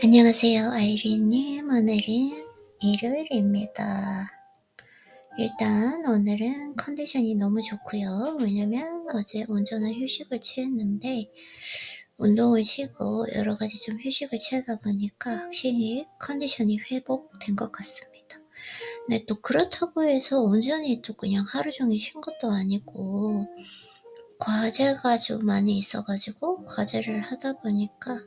안녕하세요, 아이린님. 오늘은 일요일입니다. 일단 오늘은 컨디션이 너무 좋고요. 왜냐면 어제 온전한 휴식을 취했는데 운동을 쉬고 여러 가지 좀 휴식을 취하다 보니까 확실히 컨디션이 회복된 것 같습니다. 근데 또 그렇다고 해서 온전히 또 그냥 하루 종일 쉰 것도 아니고 과제가 좀 많이 있어가지고 과제를 하다 보니까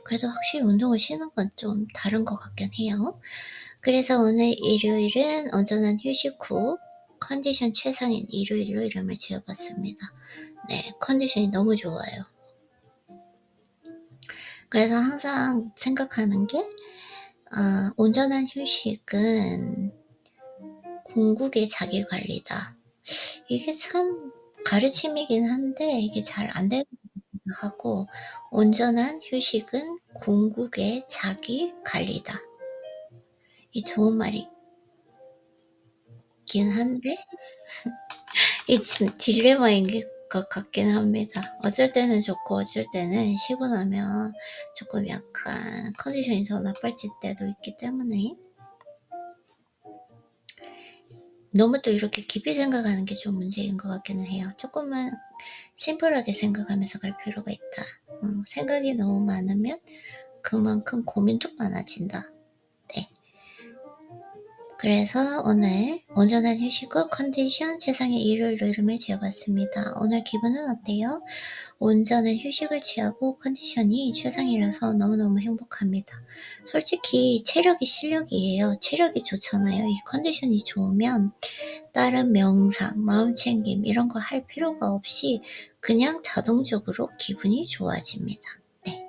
그래도 확실히 운동을 쉬는 건 좀 다른 것 같긴 해요. 그래서 오늘 일요일은 온전한 휴식 후 컨디션 최상인 일요일로 이름을 지어봤습니다. 네, 컨디션이 너무 좋아요. 그래서 항상 생각하는 게 온전한 휴식은 궁극의 자기관리다. 이게 참 가르침이긴 한데 이게 잘 안 되는 하고, 온전한 휴식은 궁극의 자기관리다. 이 좋은 말이긴 한데 이 딜레마인 것 같긴 합니다. 어쩔 때는 좋고 어쩔 때는 쉬고 나면 조금 약간 컨디션이 더 나빠질 때도 있기 때문에 너무 또 이렇게 깊이 생각하는 게 좀 문제인 것 같기는 해요. 조금만 심플하게 생각하면서 갈 필요가 있다. 생각이 너무 많으면 그만큼 고민도 많아진다. 네. 그래서 오늘 온전한 휴식 후 컨디션 최상의 일요일로 이름을 지어봤습니다. 오늘 기분은 어때요? 온전한 휴식을 취하고 컨디션이 최상이라서 너무너무 행복합니다. 솔직히 체력이 실력이에요. 체력이 좋잖아요. 이 컨디션이 좋으면 다른 명상, 마음챙김 이런 거 할 필요가 없이 그냥 자동적으로 기분이 좋아집니다. 네.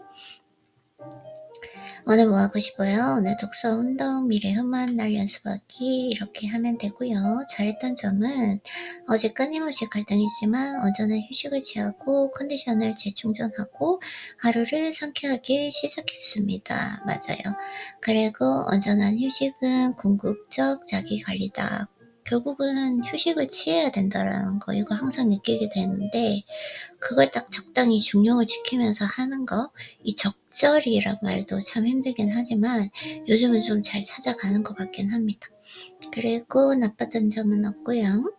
오늘 뭐 하고 싶어요? 오늘 독서, 운동, 미래 흠한 날 연습하기 이렇게 하면 되고요. 잘했던 점은 어제 끊임없이 갈등했지만 온전한 휴식을 취하고 컨디션을 재충전하고 하루를 상쾌하게 시작했습니다. 맞아요. 그리고 온전한 휴식은 궁극적 자기관리다. 결국은 휴식을 취해야 된다라는 거 이걸 항상 느끼게 되는데 그걸 딱 적당히 중량을 지키면서 하는 거, 이 적절이란 말도 참 힘들긴 하지만 요즘은 좀 잘 찾아가는 것 같긴 합니다. 그리고 나빴던 점은 없고요.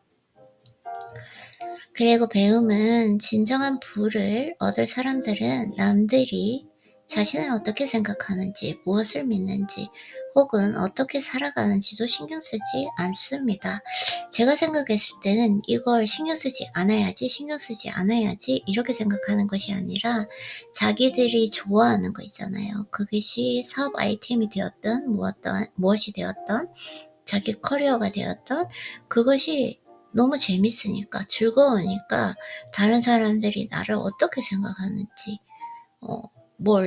그리고 배움은 진정한 부를 얻을 사람들은 남들이 자신을 어떻게 생각하는지, 무엇을 믿는지, 혹은 어떻게 살아가는지도 신경 쓰지 않습니다. 제가 생각했을 때는 이걸 신경 쓰지 않아야지 이렇게 생각하는 것이 아니라 자기들이 좋아하는 거 있잖아요. 그것이 사업 아이템이 되었던 무엇이 되었던 자기 커리어가 되었던 그것이 너무 재밌으니까 즐거우니까 다른 사람들이 나를 어떻게 생각하는지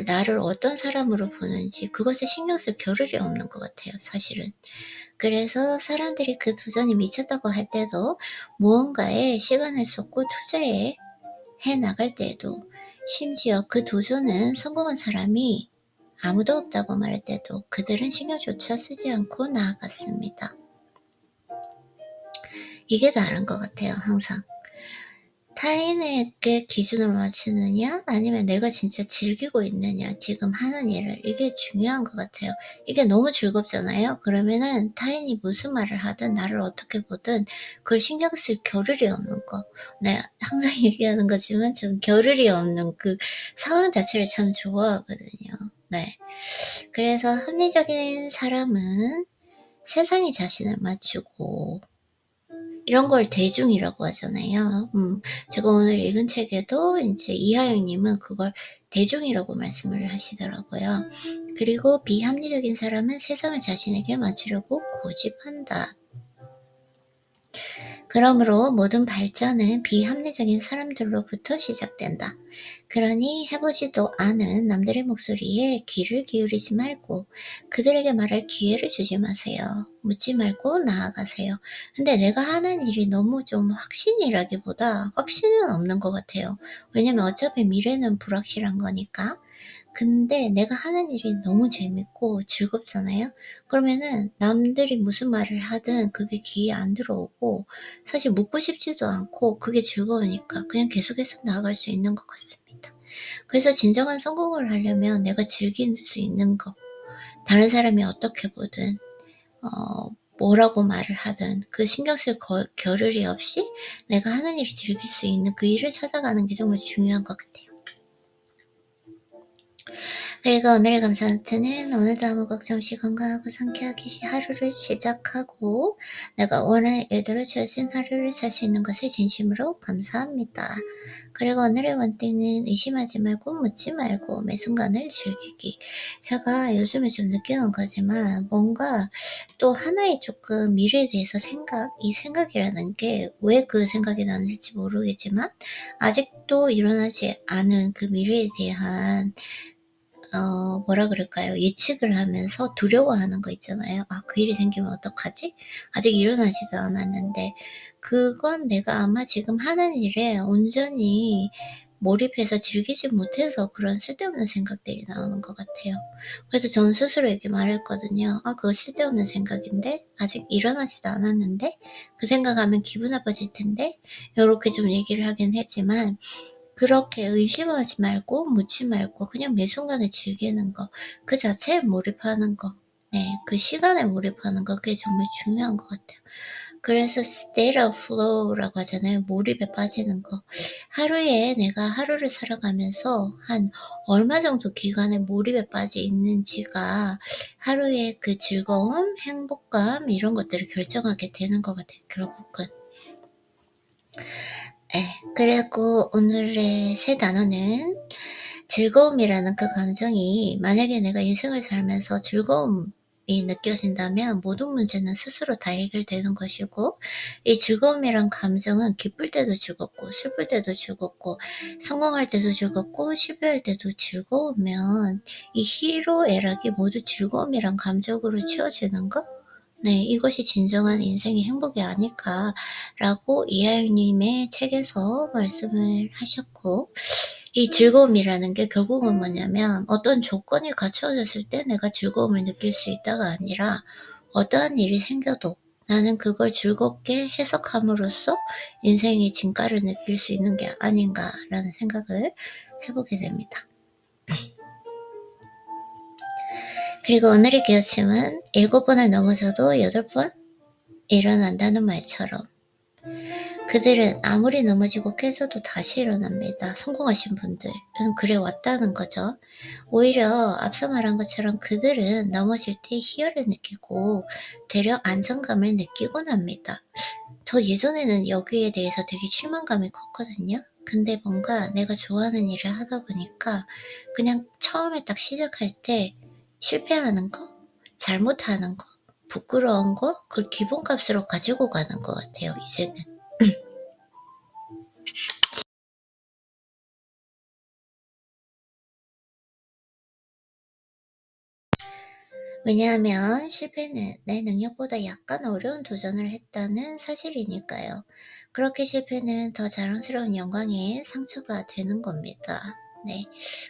나를 어떤 사람으로 보는지 그것에 신경 쓸 겨를이 없는 것 같아요, 사실은. 그래서 사람들이 그 도전이 미쳤다고 할 때도 무언가에 시간을 쏟고 투자해 나갈 때도 심지어 그 도전은 성공한 사람이 아무도 없다고 말할 때도 그들은 신경조차 쓰지 않고 나아갔습니다. 이게 다른 것 같아요, 항상. 타인에게 기준을 맞추느냐 아니면 내가 진짜 즐기고 있느냐 지금 하는 일을 이게 중요한 것 같아요. 이게 너무 즐겁잖아요. 그러면은 타인이 무슨 말을 하든 나를 어떻게 보든 그걸 신경 쓸 겨를이 없는 거. 네, 항상 얘기하는 거지만 저는 겨를이 없는 그 상황 자체를 참 좋아하거든요. 네. 그래서 합리적인 사람은 세상이 자신을 맞추고 이런 걸 대중이라고 하잖아요. 제가 오늘 읽은 책에도 이제 이하영님은 그걸 대중이라고 말씀을 하시더라고요. 그리고 비합리적인 사람은 세상을 자신에게 맞추려고 고집한다. 그러므로 모든 발전은 비합리적인 사람들로부터 시작된다. 그러니 해보지도 않은 남들의 목소리에 귀를 기울이지 말고 그들에게 말할 기회를 주지 마세요. 묻지 말고 나아가세요. 근데 내가 하는 일이 너무 좀 확신이라기보다 확신은 없는 것 같아요. 왜냐면 어차피 미래는 불확실한 거니까. 근데 내가 하는 일이 너무 재밌고 즐겁잖아요. 그러면은 남들이 무슨 말을 하든 그게 귀에 안 들어오고 사실 묻고 싶지도 않고 그게 즐거우니까 그냥 계속해서 나아갈 수 있는 것 같습니다. 그래서 진정한 성공을 하려면 내가 즐길 수 있는 거 다른 사람이 어떻게 보든 뭐라고 말을 하든 그 신경 쓸 겨를이 없이 내가 하는 일을 즐길 수 있는 그 일을 찾아가는 게 정말 중요한 것 같아요. 그리고 오늘의 감사 노트는 오늘도 아무 걱정 없이 건강하고 상쾌하게 하루를 시작하고 내가 원하는 일대로 주어진 하루를 살 수 있는 것을 진심으로 감사합니다. 그리고 오늘의 원띵은 의심하지 말고 묻지 말고 매 순간을 즐기기. 제가 요즘에 좀 느끼는 거지만 뭔가 또 하나의 조금 미래에 대해서 이 생각이라는 게 왜 그 생각이 나는지 모르겠지만 아직도 일어나지 않은 그 미래에 대한 뭐라 그럴까요? 예측을 하면서 두려워하는 거 있잖아요. 그 일이 생기면 어떡하지? 아직 일어나지도 않았는데 그건 내가 아마 지금 하는 일에 온전히 몰입해서 즐기지 못해서 그런 쓸데없는 생각들이 나오는 것 같아요. 그래서 저는 스스로에게 말했거든요. 그거 쓸데없는 생각인데 아직 일어나지도 않았는데 그 생각하면 기분 나빠질 텐데 요렇게 좀 얘기를 하긴 했지만 그렇게 의심하지 말고 묻지 말고 그냥 매 순간을 즐기는 거, 그 자체에 몰입하는 거, 그 시간에 몰입하는 거, 그게 정말 중요한 것 같아요. 그래서 state of flow라고 하잖아요. 몰입에 빠지는 거. 하루에 내가 하루를 살아가면서 한 얼마 정도 기간에 몰입에 빠져 있는지가 하루의 그 즐거움, 행복감 이런 것들을 결정하게 되는 것 같아요. 결국은. 그리고 오늘의 새 단어는 즐거움이라는 그 감정이 만약에 내가 인생을 살면서 즐거움이 느껴진다면 모든 문제는 스스로 다 해결되는 것이고 이 즐거움이란 감정은 기쁠 때도 즐겁고 슬플 때도 즐겁고 성공할 때도 즐겁고 실패할 때도 즐거우면 이 희로애락이 모두 즐거움이란 감정으로 채워지는 것? 이것이 진정한 인생의 행복이 아닐까라고 이하율님의 책에서 말씀을 하셨고 이 즐거움이라는 게 결국은 뭐냐면 어떤 조건이 갖춰졌을 때 내가 즐거움을 느낄 수 있다가 아니라 어떠한 일이 생겨도 나는 그걸 즐겁게 해석함으로써 인생의 진가를 느낄 수 있는 게 아닌가라는 생각을 해보게 됩니다. 그리고 오늘의 기호침은 7번을 넘어져도 8번 일어난다는 말처럼 그들은 아무리 넘어지고 깨져도 다시 일어납니다. 성공하신 분들은 그래 왔다는 거죠. 오히려 앞서 말한 것처럼 그들은 넘어질 때 희열을 느끼고 되려 안정감을 느끼곤 합니다. 저 예전에는 여기에 대해서 되게 실망감이 컸거든요. 근데 뭔가 내가 좋아하는 일을 하다 보니까 그냥 처음에 딱 시작할 때 실패하는 거, 잘못하는 거, 부끄러운 거, 그걸 기본값으로 가지고 가는 것 같아요, 이제는. 왜냐하면 실패는 내 능력보다 약간 어려운 도전을 했다는 사실이니까요. 그렇게 실패는 더 자랑스러운 영광의 상처가 되는 겁니다.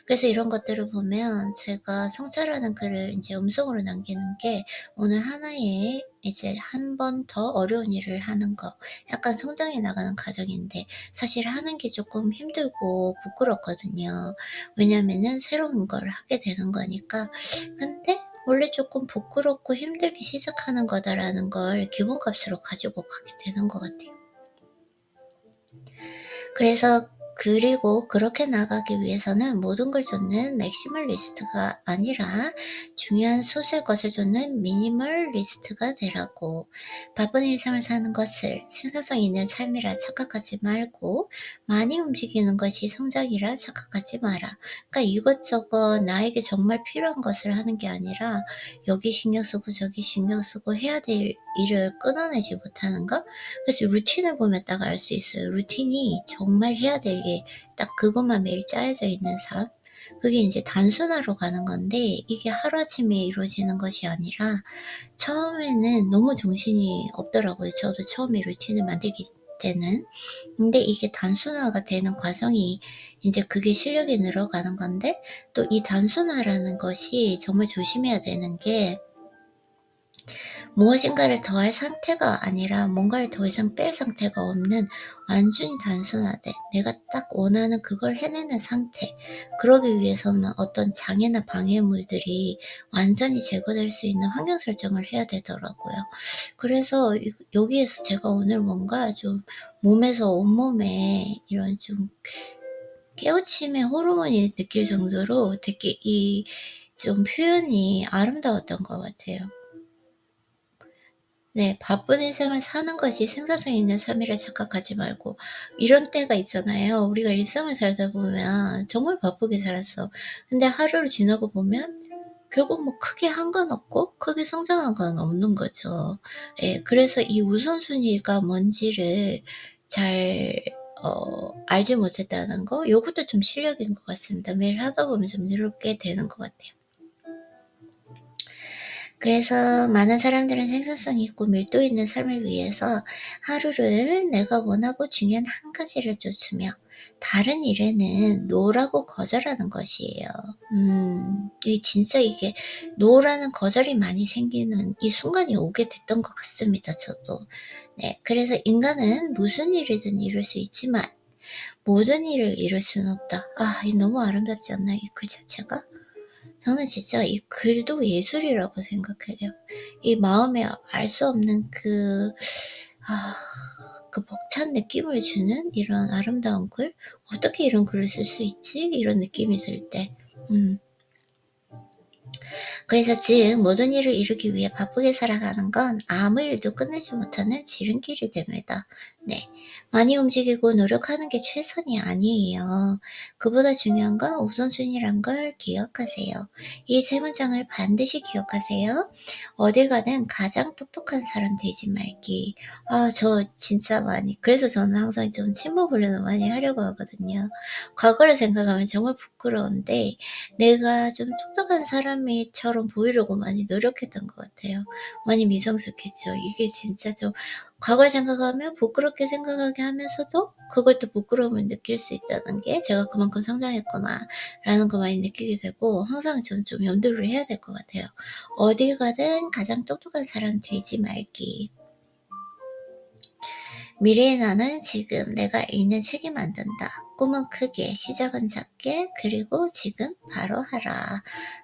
그래서 이런 것들을 보면 제가 성찰하는 글을 이제 음성으로 남기는 게 오늘 하나의 이제 한 번 더 어려운 일을 하는 거, 약간 성장해 나가는 과정인데 사실 하는 게 조금 힘들고 부끄럽거든요. 왜냐면은 새로운 걸 하게 되는 거니까. 근데 원래 조금 부끄럽고 힘들게 시작하는 거다라는 걸 기본값으로 가지고 가게 되는 것 같아요. 그리고 그렇게 나가기 위해서는 모든 걸 쫓는 맥시멀리스트가 아니라 중요한 소수의 것을 쫓는 미니멀리스트가 되라고. 바쁜 일상을 사는 것을 생산성 있는 삶이라 착각하지 말고 많이 움직이는 것이 성장이라 착각하지 마라. 그러니까 이것저것 나에게 정말 필요한 것을 하는 게 아니라 여기 신경 쓰고 저기 신경 쓰고 해야 될 일을 끊어내지 못하는 것. 그래서 루틴을 보면 딱 알 수 있어요. 루틴이 정말 해야 될 일, 딱 그것만 매일 짜여져 있는 삶. 그게 이제 단순화로 가는 건데 이게 하루아침에 이루어지는 것이 아니라 처음에는 너무 정신이 없더라고요. 저도 처음에 루틴을 만들기 때는. 근데 이게 단순화가 되는 과정이 이제 그게 실력이 늘어가는 건데 또 이 단순화라는 것이 정말 조심해야 되는 게 무엇인가를 더할 상태가 아니라 뭔가를 더 이상 뺄 상태가 없는 완전히 단순하되 내가 딱 원하는 그걸 해내는 상태. 그러기 위해서는 어떤 장애나 방해물들이 완전히 제거될 수 있는 환경 설정을 해야 되더라고요. 그래서 여기에서 제가 오늘 뭔가 좀 몸에서 온몸에 이런 좀 깨우침의 호르몬이 느낄 정도로 되게 이 좀 표현이 아름다웠던 것 같아요. 네. 바쁜 일상을 사는 것이 생산성 있는 삶이라 착각하지 말고, 이런 때가 있잖아요. 우리가 일상을 살다 보면 정말 바쁘게 살았어. 근데 하루를 지나고 보면 결국 뭐 크게 한 건 없고 크게 성장한 건 없는 거죠. 예. 그래서 이 우선순위가 뭔지를 잘 알지 못했다는 거, 요것도 좀 실력인 것 같습니다. 매일 하다 보면 좀 이렇게 되는 것 같아요. 그래서 많은 사람들은 생산성 있고 밀도 있는 삶을 위해서 하루를 내가 원하고 중요한 한 가지를 쫓으며 다른 일에는 노라고 거절하는 것이에요. 이 진짜 이게 노라는 거절이 많이 생기는 이 순간이 오게 됐던 것 같습니다, 저도. 네. 그래서 인간은 무슨 일이든 이룰 수 있지만 모든 일을 이룰 수는 없다. 아, 이 너무 아름답지 않나요? 이 글 자체가? 저는 진짜 이 글도 예술이라고 생각해요. 이 마음에 알 수 없는 아, 그 벅찬 느낌을 주는 이런 아름다운 글? 어떻게 이런 글을 쓸 수 있지? 이런 느낌이 들 때. 음. 그래서 즉 모든 일을 이루기 위해 바쁘게 살아가는 건 아무 일도 끝내지 못하는 지름길이 됩니다. 네. 많이 움직이고 노력하는 게 최선이 아니에요. 그보다 중요한 건 우선순위란 걸 기억하세요. 이 세 문장을 반드시 기억하세요. 어딜 가든 가장 똑똑한 사람 되지 말기. 아, 저 진짜 많이, 그래서 저는 항상 좀 친모 훈련을 많이 하려고 하거든요. 과거를 생각하면 정말 부끄러운데 내가 좀 똑똑한 사람이처럼 보이려고 많이 노력했던 것 같아요. 많이 미성숙했죠. 이게 진짜 좀 과거를 생각하면 부끄럽게 생각하게 하면서도 그걸 또 부끄러움을 느낄 수 있다는 게 제가 그만큼 성장했구나라는 거 많이 느끼게 되고, 항상 저는 좀 염두를 해야 될 것 같아요. 어디 가든 가장 똑똑한 사람 되지 말기. 미래의 나는 지금 내가 읽는 책이 만든다. 꿈은 크게, 시작은 작게, 그리고 지금 바로 하라.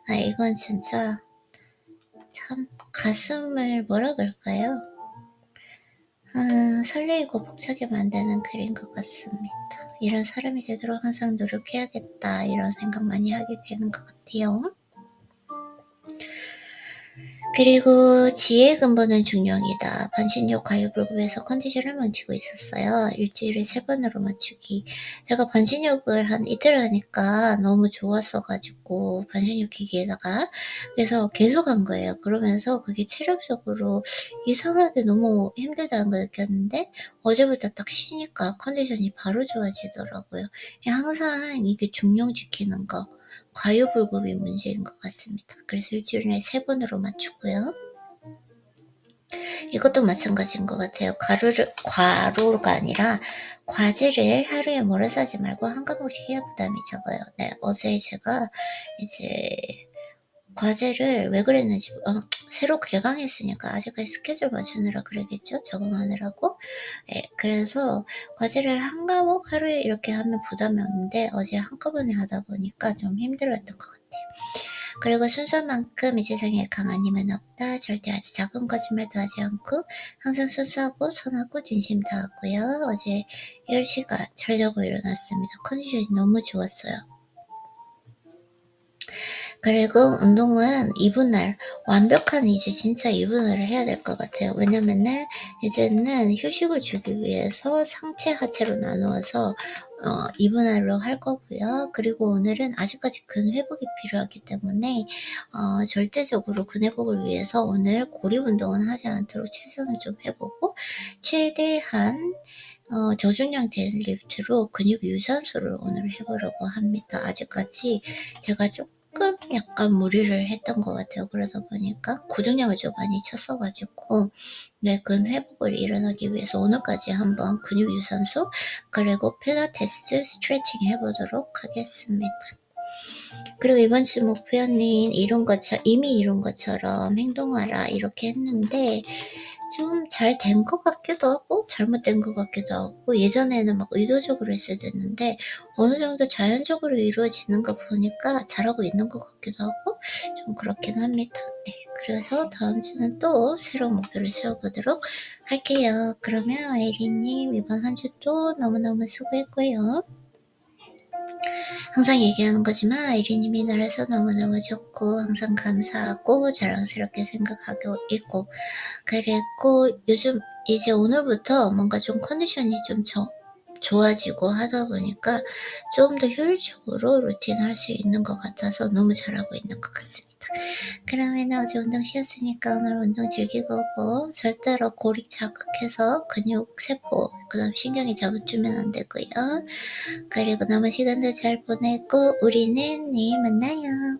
아, 이건 진짜 참 가슴을 뭐라 그럴까요? 설레이고 벅차게 만드는 글인 것 같습니다. 이런 사람이 되도록 항상 노력해야겠다, 이런 생각 많이 하게 되는 것 같아요. 그리고 지혜 근본은 중령이다. 반신욕 과유불급에서 컨디션을 망치고 있었어요. 일주일에 3번으로 맞추기. 제가 반신욕을 한 이틀 하니까 너무 좋았어가지고 반신욕 기기에다가 그래서 계속 한 거예요. 그러면서 그게 체력적으로 이상하게 너무 힘들다는 걸 느꼈는데 어제부터 딱 쉬니까 컨디션이 바로 좋아지더라고요. 항상 이게 중령 지키는 거, 과유불급이 문제인 것 같습니다. 그래서 일주일에 3번으로 맞추고요. 이것도 마찬가지인 것 같아요. 과로가 아니라 과제를 하루에 몰아서 하지 말고 한 과목씩 해야 부담이 적어요. 네, 어제 제가 이제 과제를 왜 그랬는지, 새로 개강했으니까 아직까지 스케줄 맞추느라 그러겠죠? 적응하느라고. 예, 그래서 과제를 한 과목 하루에 이렇게 하면 부담이 없는데 어제 한꺼번에 하다 보니까 좀 힘들었던 것 같아요. 그리고 순수만큼 이 세상에 강한 힘은 없다. 절대 아주 작은 거짓말도 하지 않고 항상 순수하고 선하고 진심 다하고요. 어제 10시간 자려고 일어났습니다. 컨디션이 너무 좋았어요. 그리고 운동은 이분할, 완벽한 이제 진짜 이분할을 해야 될 것 같아요. 왜냐면은 이제는 휴식을 주기 위해서 상체 하체로 나누어서 이분할로 할 거고요. 그리고 오늘은 아직까지 근 회복이 필요하기 때문에 절대적으로 근 회복을 위해서 오늘 고립 운동은 하지 않도록 최선을 좀 해보고, 최대한 저중량 데드리프트로 근육 유산소를 오늘 해보려고 합니다. 아직까지 제가 조금 약간 무리를 했던 것 같아요. 그러다 보니까 고중량을 좀 많이 쳤어가지고, 네, 근 회복을 일어나기 위해서 오늘까지 한번 근육 유산소 그리고 필라테스 스트레칭 해보도록 하겠습니다. 그리고 이번 주 목표는 이미 이룬 것처럼 행동하라 이렇게 했는데 좀 잘 된 것 같기도 하고 잘못된 것 같기도 하고 예전에는 막 의도적으로 했어야 됐는데 어느 정도 자연적으로 이루어지는 거 보니까 잘하고 있는 것 같기도 하고 좀 그렇긴 합니다. 네. 그래서 다음 주는 또 새로운 목표를 세워보도록 할게요. 그러면 에리님 이번 한 주도 너무너무 수고했고요. 항상 얘기하는 거지만 에리님이 나라서 너무너무 좋고 항상 감사하고 자랑스럽게 생각하고 있고 그리고 요즘 이제 오늘부터 뭔가 좀 컨디션이 좀 좋아지고 하다 보니까 좀 더 효율적으로 루틴 할 수 있는 것 같아서 너무 잘하고 있는 것 같습니다. 그러면 어제 운동 쉬었으니까 오늘 운동 즐기고 오고 절대로 고립 자극해서 근육 세포 그다음 신경이 자극 주면 안 되고요. 그리고 남은 시간도 잘 보내고 우리는 내일 만나요.